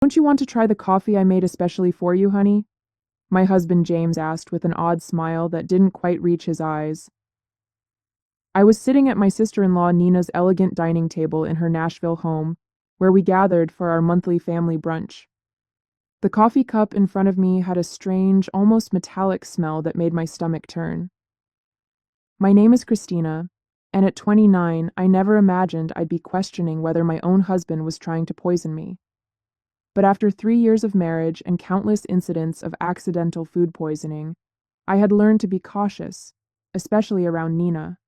Don't you want to try the coffee I made especially for you, honey? My husband James asked with an odd smile that didn't quite reach his eyes. I was sitting at my sister-in-law Nina's elegant dining table in her Nashville home, where we gathered for our monthly family brunch. The coffee cup in front of me had a strange, almost metallic smell that made my stomach turn. My name is Christina, and at 29, I never imagined I'd be questioning whether my own husband was trying to poison me. But after 3 years of marriage and countless incidents of accidental food poisoning, I had learned to be cautious, especially around Nina.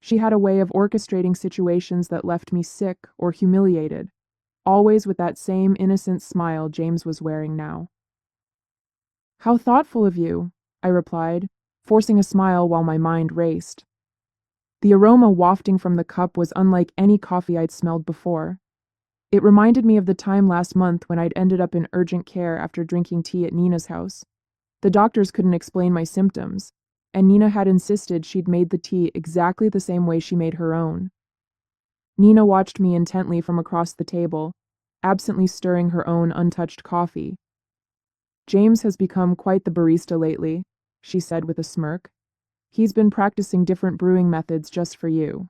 She had a way of orchestrating situations that left me sick or humiliated, always with that same innocent smile James was wearing now. "How thoughtful of you," I replied, forcing a smile while my mind raced. The aroma wafting from the cup was unlike any coffee I'd smelled before. It reminded me of the time last month when I'd ended up in urgent care after drinking tea at Nina's house. The doctors couldn't explain my symptoms, and Nina had insisted she'd made the tea exactly the same way she made her own. Nina watched me intently from across the table, absently stirring her own untouched coffee. "James has become quite the barista lately," she said with a smirk. "He's been practicing different brewing methods just for you."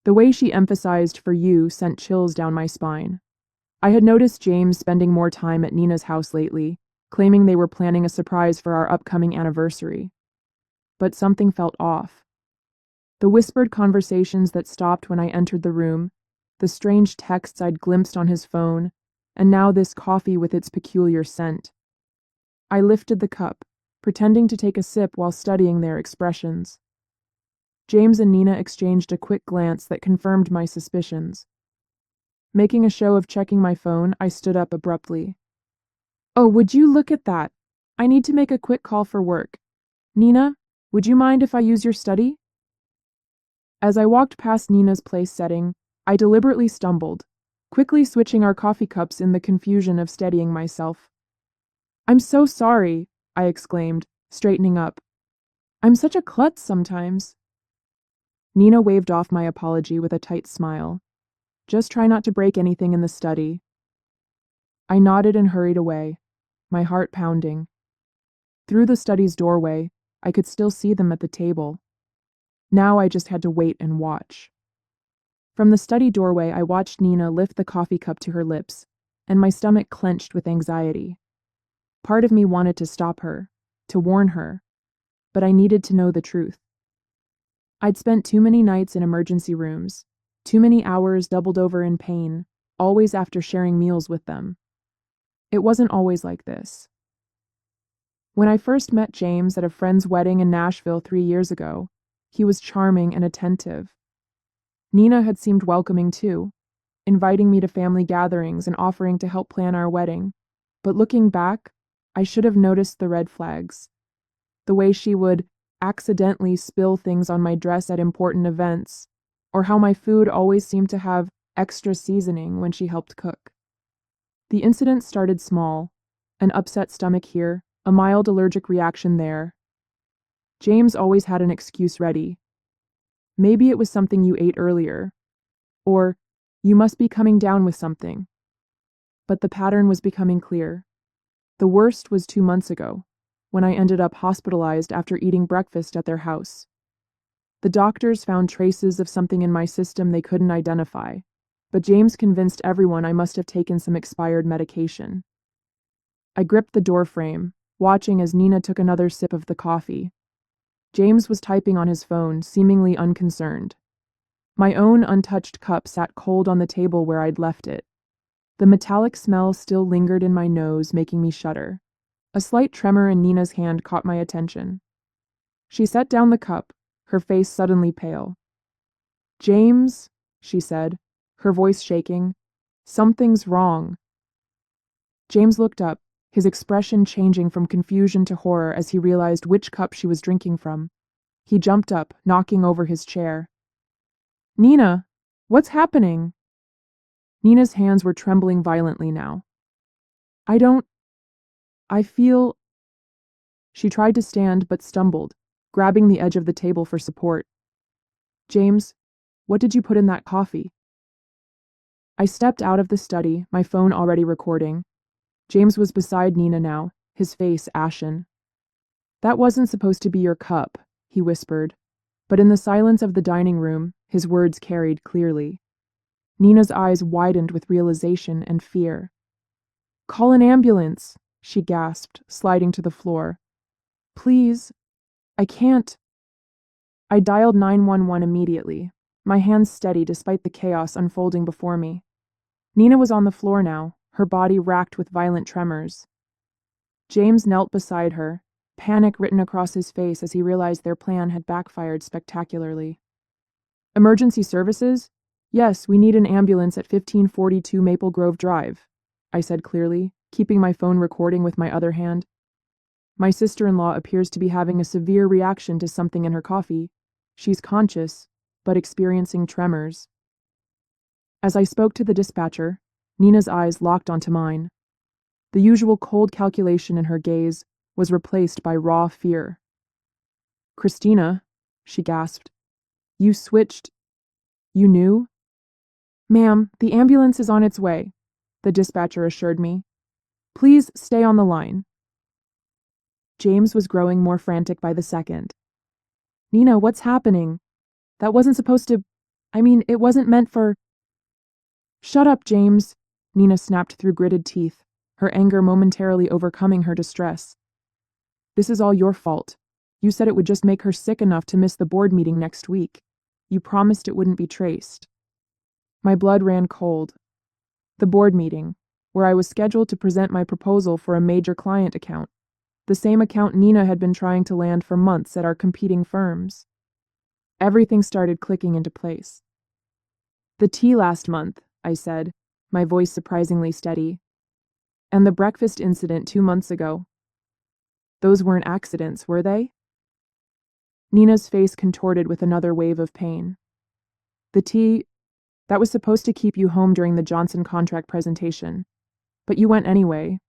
The way she emphasized "for you" sent chills down my spine. I had noticed James spending more time at Nina's house lately, claiming they were planning a surprise for our upcoming anniversary. But something felt off. The whispered conversations that stopped when I entered the room, the strange texts I'd glimpsed on his phone, and now this coffee with its peculiar scent. I lifted the cup, pretending to take a sip while studying their expressions. James and Nina exchanged a quick glance that confirmed my suspicions. Making a show of checking my phone, I stood up abruptly. "Oh, would you look at that? I need to make a quick call for work. Nina, would you mind if I use your study?" As I walked past Nina's place setting, I deliberately stumbled, quickly switching our coffee cups in the confusion of steadying myself. "I'm so sorry," I exclaimed, straightening up. "I'm such a klutz sometimes." Nina waved off my apology with a tight smile. "Just try not to break anything in the study." I nodded and hurried away, my heart pounding. Through the study's doorway, I could still see them at the table. Now I just had to wait and watch. From the study doorway, I watched Nina lift the coffee cup to her lips, and my stomach clenched with anxiety. Part of me wanted to stop her, to warn her, but I needed to know the truth. I'd spent too many nights in emergency rooms, too many hours doubled over in pain, always after sharing meals with them. It wasn't always like this. When I first met James at a friend's wedding in Nashville 3 years ago, he was charming and attentive. Nina had seemed welcoming too, inviting me to family gatherings and offering to help plan our wedding. But looking back, I should have noticed the red flags. The way she would accidentally spill things on my dress at important events, or how my food always seemed to have extra seasoning when she helped cook. The incident started small, an upset stomach here, a mild allergic reaction there. James always had an excuse ready. "Maybe it was something you ate earlier," or "you must be coming down with something." But the pattern was becoming clear. The worst was 2 months ago, when I ended up hospitalized after eating breakfast at their house. The doctors found traces of something in my system they couldn't identify, but James convinced everyone I must have taken some expired medication. I gripped the door frame, watching as Nina took another sip of the coffee. James was typing on his phone, seemingly unconcerned. My own untouched cup sat cold on the table where I'd left it. The metallic smell still lingered in my nose, making me shudder. A slight tremor in Nina's hand caught my attention. She set down the cup, her face suddenly pale. "James," she said, her voice shaking, "something's wrong." James looked up, his expression changing from confusion to horror as he realized which cup she was drinking from. He jumped up, knocking over his chair. "Nina, what's happening?" Nina's hands were trembling violently now. I feel..." She tried to stand but stumbled, grabbing the edge of the table for support. "James, what did you put in that coffee?" I stepped out of the study, my phone already recording. James was beside Nina now, his face ashen. "That wasn't supposed to be your cup," he whispered, but in the silence of the dining room, his words carried clearly. Nina's eyes widened with realization and fear. "Call an ambulance," she gasped, sliding to the floor. "Please, I can't." I dialed 911 immediately, my hands steady despite the chaos unfolding before me. Nina was on the floor now, her body racked with violent tremors. James knelt beside her, panic written across his face as he realized their plan had backfired spectacularly. "Emergency services? Yes, we need an ambulance at 1542 Maple Grove Drive," I said clearly, keeping my phone recording with my other hand. "My sister-in-law appears to be having a severe reaction to something in her coffee. She's conscious, but experiencing tremors." As I spoke to the dispatcher, Nina's eyes locked onto mine. The usual cold calculation in her gaze was replaced by raw fear. "Christina," she gasped, "you switched. You knew?" "Ma'am, the ambulance is on its way," the dispatcher assured me. "Please stay on the line." James was growing more frantic by the second. "Nina, what's happening? That wasn't supposed to. It wasn't meant for." "Shut up, James," Nina snapped through gritted teeth, her anger momentarily overcoming her distress. "This is all your fault. You said it would just make her sick enough to miss the board meeting next week. You promised it wouldn't be traced." My blood ran cold. The board meeting, where I was scheduled to present my proposal for a major client account, the same account Nina had been trying to land for months at our competing firms. Everything started clicking into place. "The tea last month," I said, my voice surprisingly steady. "And the breakfast incident 2 months ago. Those weren't accidents, were they?" Nina's face contorted with another wave of pain. "The tea, that was supposed to keep you home during the Johnson contract presentation. But you went anyway."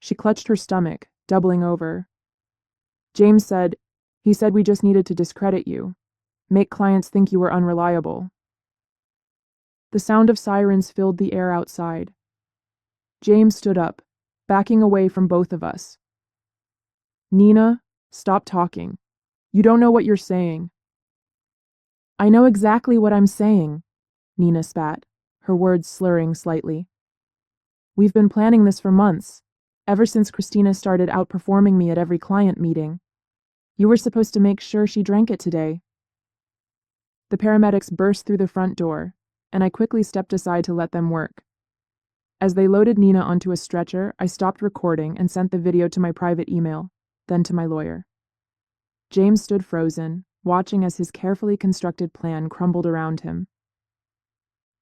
She clutched her stomach, doubling over. "James said, he said we just needed to discredit you, make clients think you were unreliable." The sound of sirens filled the air outside. James stood up, backing away from both of us. "Nina, stop talking. You don't know what you're saying." "I know exactly what I'm saying," Nina spat, her words slurring slightly. "We've been planning this for months, ever since Christina started outperforming me at every client meeting. You were supposed to make sure she drank it today." The paramedics burst through the front door, and I quickly stepped aside to let them work. As they loaded Nina onto a stretcher, I stopped recording and sent the video to my private email, then to my lawyer. James stood frozen, watching as his carefully constructed plan crumbled around him.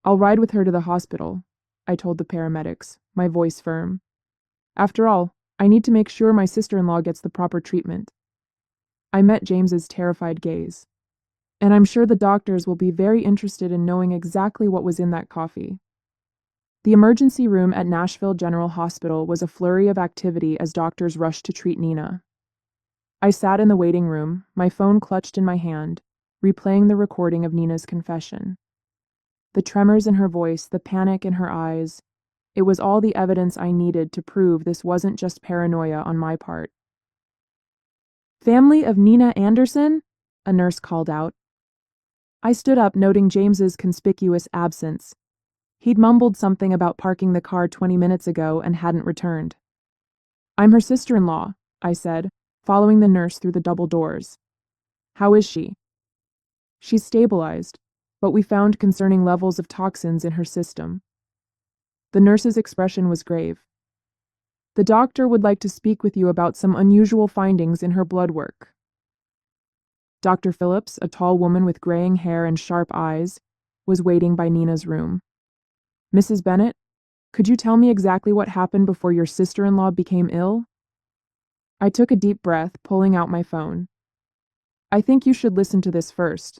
"I'll ride with her to the hospital," I told the paramedics, my voice firm. "After all, I need to make sure my sister-in-law gets the proper treatment." I met James's terrified gaze. "And I'm sure the doctors will be very interested in knowing exactly what was in that coffee." The emergency room at Nashville General Hospital was a flurry of activity as doctors rushed to treat Nina. I sat in the waiting room, my phone clutched in my hand, replaying the recording of Nina's confession. The tremors in her voice, the panic in her eyes, it was all the evidence I needed to prove this wasn't just paranoia on my part. "Family of Nina Anderson?" a nurse called out. I stood up, noting James's conspicuous absence. He'd mumbled something about parking the car 20 minutes ago and hadn't returned. "I'm her sister-in-law," I said, following the nurse through the double doors. "How is she?" "She's stabilized, but we found concerning levels of toxins in her system." The nurse's expression was grave. "The doctor would like to speak with you about some unusual findings in her blood work." Dr. Phillips, a tall woman with graying hair and sharp eyes, was waiting by Nina's room. "Mrs. Bennett, could you tell me exactly what happened before your sister-in-law became ill?" I took a deep breath, pulling out my phone. "I think you should listen to this first."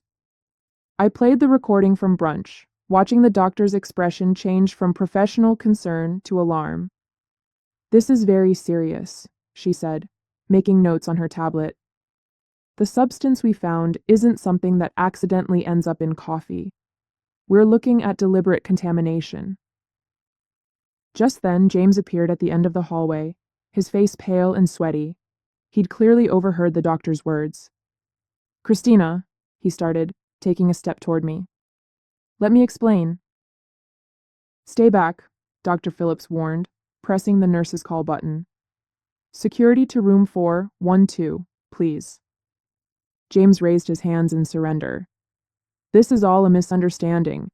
I played the recording from brunch, watching the doctor's expression change from professional concern to alarm. "This is very serious," she said, making notes on her tablet. "The substance we found isn't something that accidentally ends up in coffee. We're looking at deliberate contamination. Just then, James appeared at the end of the hallway, his face pale and sweaty. He'd clearly overheard the doctor's words. "Christina," he started, taking a step toward me. "Let me explain." "Stay back," Dr. Phillips warned, pressing the nurse's call button. "Security to room 412, please." James raised his hands in surrender. "This is all a misunderstanding."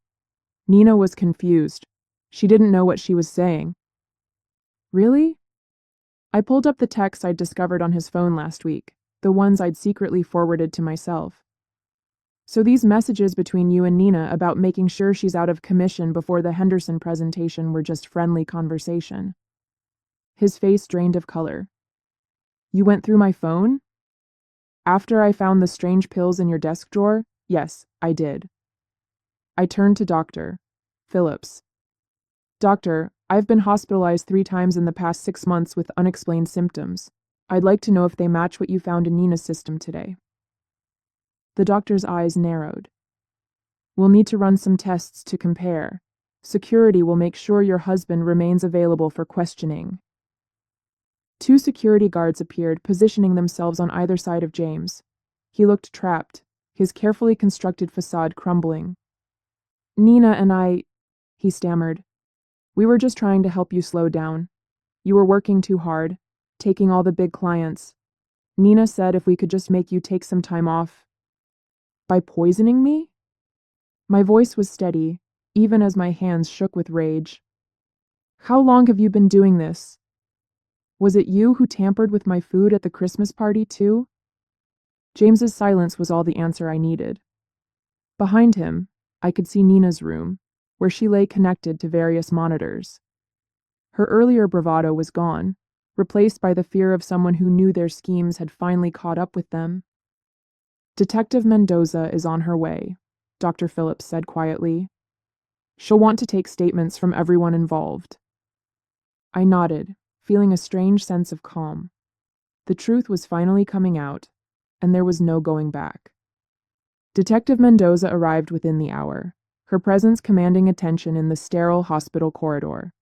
Nina was confused. She didn't know what she was saying. "Really?" I pulled up the texts I'd discovered on his phone last week, the ones I'd secretly forwarded to myself. "So these messages between you and Nina about making sure she's out of commission before the Henderson presentation were just friendly conversation." His face drained of color. "You went through my phone?" "After I found the strange pills in your desk drawer? Yes, I did." I turned to Dr. Phillips. "Doctor, I've been hospitalized 3 times in the past 6 months with unexplained symptoms. I'd like to know if they match what you found in Nina's system today." The doctor's eyes narrowed. "We'll need to run some tests to compare. Security will make sure your husband remains available for questioning." 2 security guards appeared, positioning themselves on either side of James. He looked trapped, his carefully constructed facade crumbling. "Nina and I," he stammered. "We were just trying to help you slow down. You were working too hard, taking all the big clients. Nina said if we could just make you take some time off." "By poisoning me?" My voice was steady, even as my hands shook with rage. "How long have you been doing this? Was it you who tampered with my food at the Christmas party, too?" James's silence was all the answer I needed. Behind him, I could see Nina's room, where she lay connected to various monitors. Her earlier bravado was gone, replaced by the fear of someone who knew their schemes had finally caught up with them. "Detective Mendoza is on her way," Dr. Phillips said quietly. "She'll want to take statements from everyone involved." I nodded, feeling a strange sense of calm. The truth was finally coming out, and there was no going back. Detective Mendoza arrived within the hour, her presence commanding attention in the sterile hospital corridor.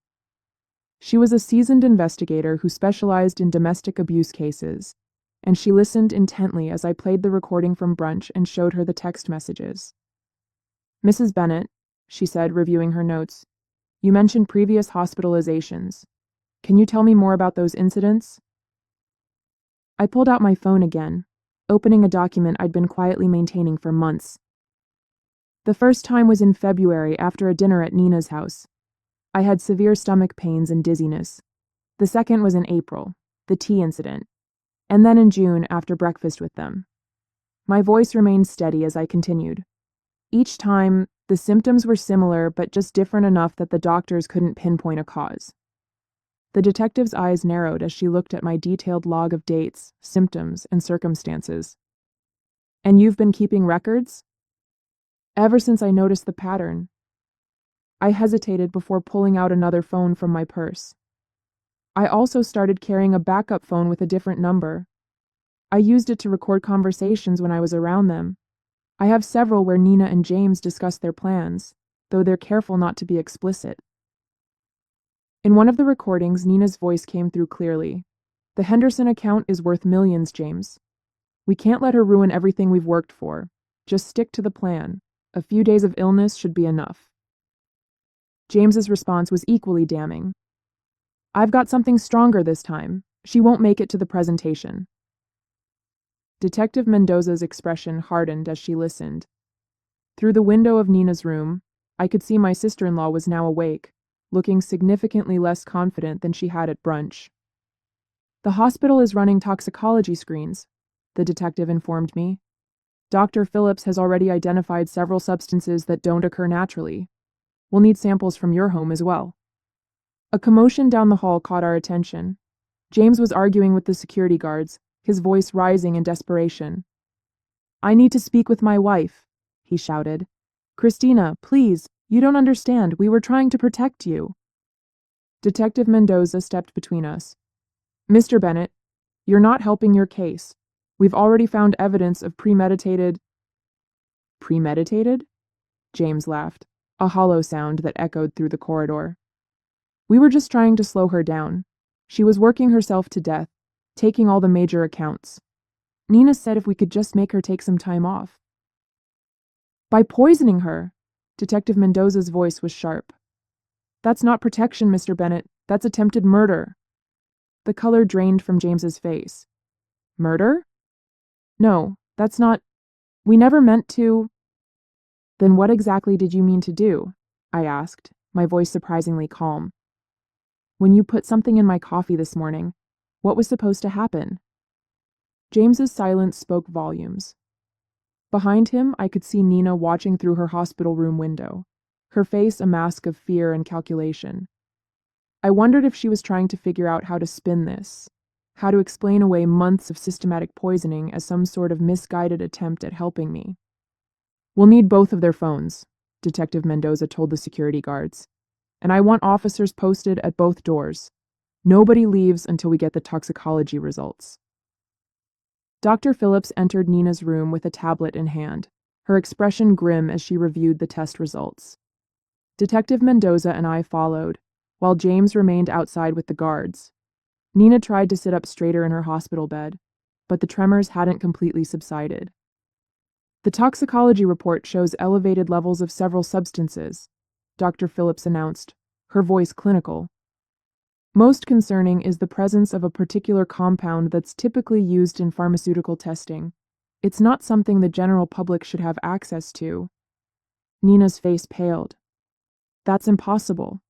She was a seasoned investigator who specialized in domestic abuse cases, and she listened intently as I played the recording from brunch and showed her the text messages. "Mrs. Bennett," she said, reviewing her notes, "you mentioned previous hospitalizations. Can you tell me more about those incidents?" I pulled out my phone again, opening a document I'd been quietly maintaining for months. "The first time was in February after a dinner at Nina's house. I had severe stomach pains and dizziness. The second was in April, the tea incident, and then in June after breakfast with them." My voice remained steady as I continued. "Each time, the symptoms were similar but just different enough that the doctors couldn't pinpoint a cause." The detective's eyes narrowed as she looked at my detailed log of dates, symptoms, and circumstances. "And you've been keeping records?" "Ever since I noticed the pattern." I hesitated before pulling out another phone from my purse. "I also started carrying a backup phone with a different number. I used it to record conversations when I was around them. I have several where Nina and James discuss their plans, though they're careful not to be explicit." In one of the recordings, Nina's voice came through clearly. "The Henderson account is worth millions, James. We can't let her ruin everything we've worked for. Just stick to the plan. A few days of illness should be enough." James's response was equally damning. "I've got something stronger this time. She won't make it to the presentation." Detective Mendoza's expression hardened as she listened. Through the window of Nina's room, I could see my sister-in-law was now awake, looking significantly less confident than she had at brunch. "The hospital is running toxicology screens," the detective informed me. "Dr. Phillips has already identified several substances that don't occur naturally. We'll need samples from your home as well." A commotion down the hall caught our attention. James was arguing with the security guards, his voice rising in desperation. "I need to speak with my wife," he shouted. "Christina, please, you don't understand. We were trying to protect you." Detective Mendoza stepped between us. "Mr. Bennett, you're not helping your case. We've already found evidence of premeditated—" "Premeditated?" James laughed. a hollow sound that echoed through the corridor. We were just trying to slow her down. She was working herself to death, taking all the major accounts. Nina said if we could just make her take some time off. By poisoning her, Detective Mendoza's voice was sharp. That's not protection, Mr. Bennett. That's attempted murder. The color drained from James's face. Murder? No, that's not. We never meant to. Then what exactly did you mean to do? I asked, my voice surprisingly calm. When you put something in my coffee this morning, what was supposed to happen? James's silence spoke volumes. Behind him, I could see Nina watching through her hospital room window, her face a mask of fear and calculation. I wondered if she was trying to figure out how to spin this, how to explain away months of systematic poisoning as some sort of misguided attempt at helping me. We'll need both of their phones, Detective Mendoza told the security guards, and I want officers posted at both doors. Nobody leaves until we get the toxicology results. Dr. Phillips entered Nina's room with a tablet in hand, her expression grim as she reviewed the test results. Detective Mendoza and I followed, while James remained outside with the guards. Nina tried to sit up straighter in her hospital bed, but the tremors hadn't completely subsided. The toxicology report shows elevated levels of several substances, Dr. Phillips announced, her voice clinical. Most concerning is the presence of a particular compound that's typically used in pharmaceutical testing. It's not something the general public should have access to. Nina's face paled. That's impossible.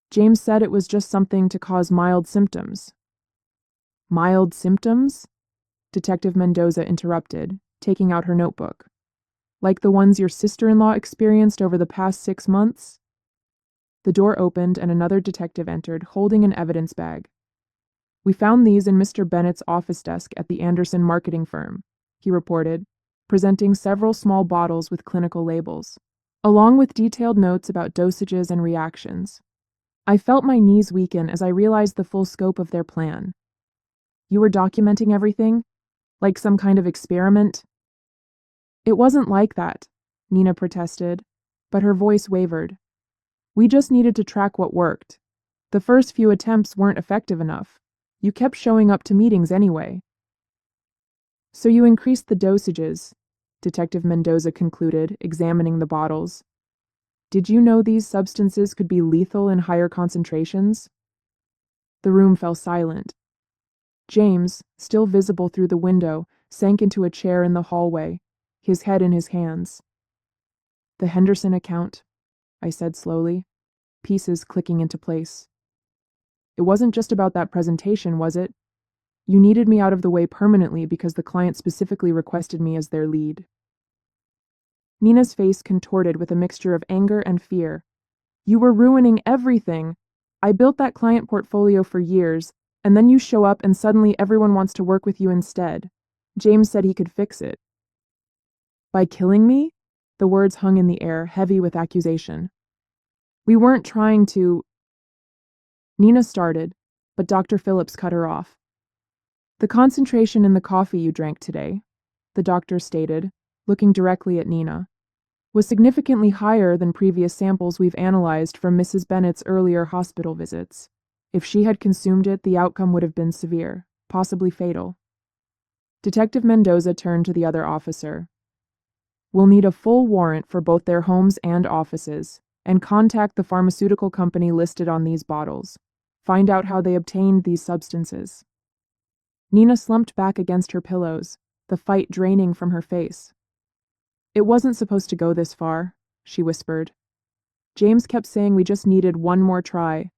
James said it was just something to cause mild symptoms. Mild symptoms? Detective Mendoza interrupted, taking out her notebook. Like the ones your sister-in-law experienced over the past 6 months? The door opened and another detective entered, holding an evidence bag. We found these in Mr. Bennett's office desk at the Anderson marketing firm, he reported, presenting several small bottles with clinical labels, along with detailed notes about dosages and reactions. I felt my knees weaken as I realized the full scope of their plan. You were documenting everything? Like some kind of experiment? It wasn't like that, Nina protested, but her voice wavered. We just needed to track what worked. The first few attempts weren't effective enough. You kept showing up to meetings anyway. So you increased the dosages, Detective Mendoza concluded, examining the bottles. Did you know these substances could be lethal in higher concentrations? The room fell silent. James, still visible through the window, sank into a chair in the hallway, his head in his hands. The Henderson account, I said slowly, pieces clicking into place. It wasn't just about that presentation, was it? You needed me out of the way permanently because the client specifically requested me as their lead. Nina's face contorted with a mixture of anger and fear. You were ruining everything. I built that client portfolio for years, and then you show up and suddenly everyone wants to work with you instead. James said he could fix it. By killing me? The words hung in the air, heavy with accusation. We weren't trying to. Nina started, but Dr. Phillips cut her off. The concentration in the coffee you drank today, the doctor stated, looking directly at Nina, was significantly higher than previous samples we've analyzed from Mrs. Bennett's earlier hospital visits. If she had consumed it, the outcome would have been severe, possibly fatal. Detective Mendoza turned to the other officer. We'll need a full warrant for both their homes and offices, and contact the pharmaceutical company listed on these bottles. Find out how they obtained these substances. Nina slumped back against her pillows, the fight draining from her face. It wasn't supposed to go this far, she whispered. James kept saying we just needed one more try.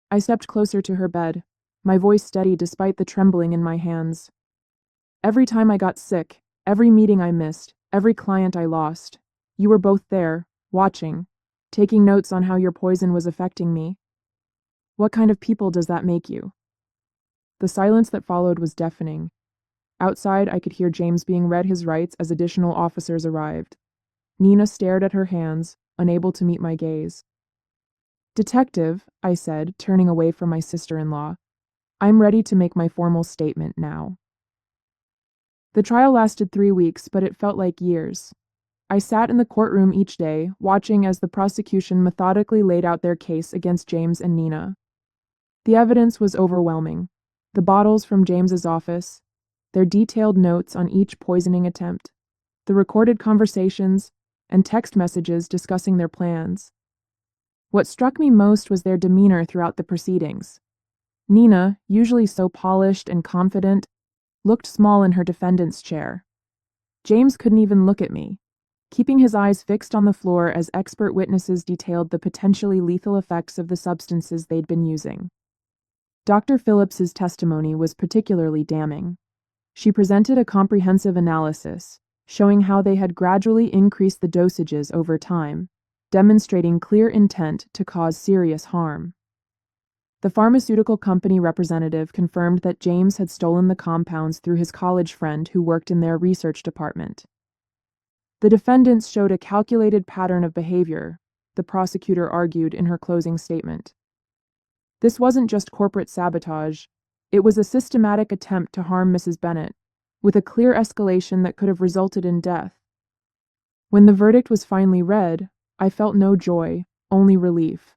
I stepped closer to her bed, my voice steady despite the trembling in my hands. Every time I got sick, every meeting I missed, every client I lost, you were both there, watching, taking notes on how your poison was affecting me. What kind of people does that make you? The silence that followed was deafening. Outside, I could hear James being read his rights as additional officers arrived. Nina stared at her hands, unable to meet my gaze. Detective, I said, turning away from my sister-in-law, I'm ready to make my formal statement now. The trial lasted 3 weeks, but it felt like years. I sat in the courtroom each day, watching as the prosecution methodically laid out their case against James and Nina. The evidence was overwhelming. The bottles from James's office, their detailed notes on each poisoning attempt, the recorded conversations, and text messages discussing their plans. What struck me most was their demeanor throughout the proceedings. Nina, usually so polished and confident, looked small in her defendant's chair. James couldn't even look at me, keeping his eyes fixed on the floor as expert witnesses detailed the potentially lethal effects of the substances they'd been using. Dr. Phillips's testimony was particularly damning. She presented a comprehensive analysis, showing how they had gradually increased the dosages over time, demonstrating clear intent to cause serious harm. The pharmaceutical company representative confirmed that James had stolen the compounds through his college friend who worked in their research department. The defendants showed a calculated pattern of behavior, the prosecutor argued in her closing statement. This wasn't just corporate sabotage, it was a systematic attempt to harm Mrs. Bennett, with a clear escalation that could have resulted in death. When the verdict was finally read, I felt no joy, only relief.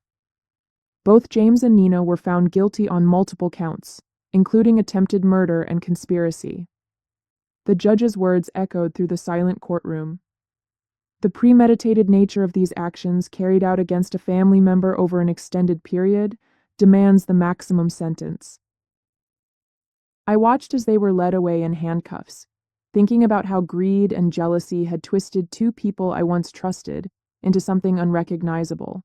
Both James and Nina were found guilty on multiple counts, including attempted murder and conspiracy. The judge's words echoed through the silent courtroom. The premeditated nature of these actions carried out against a family member over an extended period demands the maximum sentence. I watched as they were led away in handcuffs, thinking about how greed and jealousy had twisted two people I once trusted into something unrecognizable.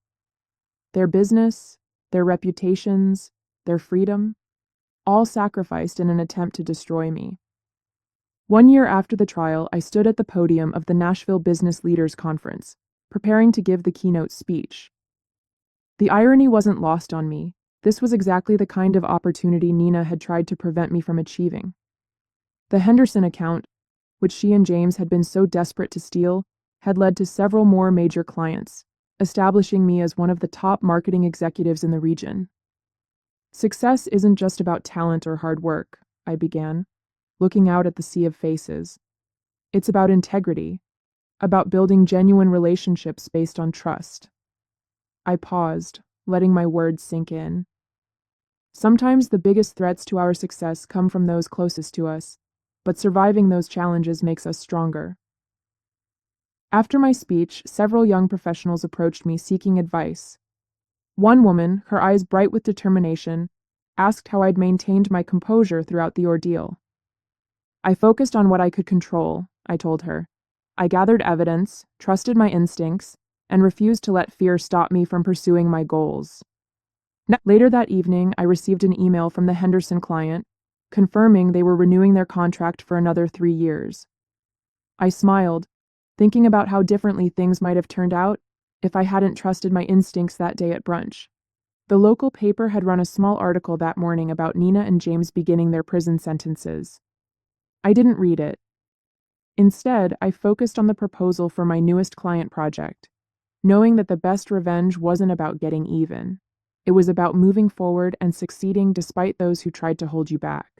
Their business, their reputations, their freedom, all sacrificed in an attempt to destroy me. 1 year after the trial, I stood at the podium of the Nashville Business Leaders Conference, preparing to give the keynote speech. The irony wasn't lost on me. This was exactly the kind of opportunity Nina had tried to prevent me from achieving. The Henderson account, which she and James had been so desperate to steal, had led to several more major clients, establishing me as one of the top marketing executives in the region. Success isn't just about talent or hard work, I began, looking out at the sea of faces. It's about integrity, about building genuine relationships based on trust. I paused, letting my words sink in. Sometimes the biggest threats to our success come from those closest to us, but surviving those challenges makes us stronger. After my speech, several young professionals approached me seeking advice. One woman, her eyes bright with determination, asked how I'd maintained my composure throughout the ordeal. I focused on what I could control, I told her. I gathered evidence, trusted my instincts, and refused to let fear stop me from pursuing my goals. Later that evening, I received an email from the Henderson client, confirming they were renewing their contract for another 3 years. I smiled, thinking about how differently things might have turned out if I hadn't trusted my instincts that day at brunch. The local paper had run a small article that morning about Nina and James beginning their prison sentences. I didn't read it. Instead, I focused on the proposal for my newest client project, knowing that the best revenge wasn't about getting even. It was about moving forward and succeeding despite those who tried to hold you back.